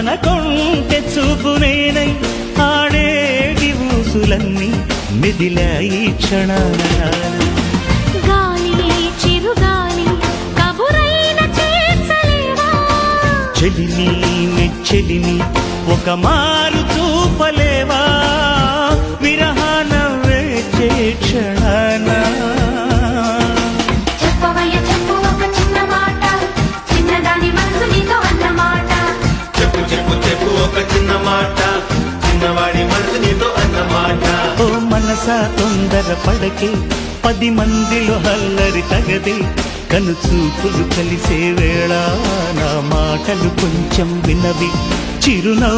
తన కొంటె చూపు నేనై ఆడేటి ఊసులన్నీ మెదిలాయి క్షణాన గాలి చిరుగాలి కబురైన చేర్చలేవా చెలిని మెచ్చెలిని ఒక మారు చూపలేవా విరహాన వేచే క్షణాన చెప్పవయ్య చెప్పు ఒక చిన్న మాట చిన్నదాని మనసు నీతో అన్నమాట చెప్పు చెప్పు చెప్పు ఒక చిన్న మాట చిన్నవాడి మనసు నీతో అన్నమాట ఓ మనసా తొందర పడకే 10 మందిలో హల్లరి తగదే కనుచూపులు కలిసే వేళ నా మాటలు కొంచెం వినవి చిరునవ్వు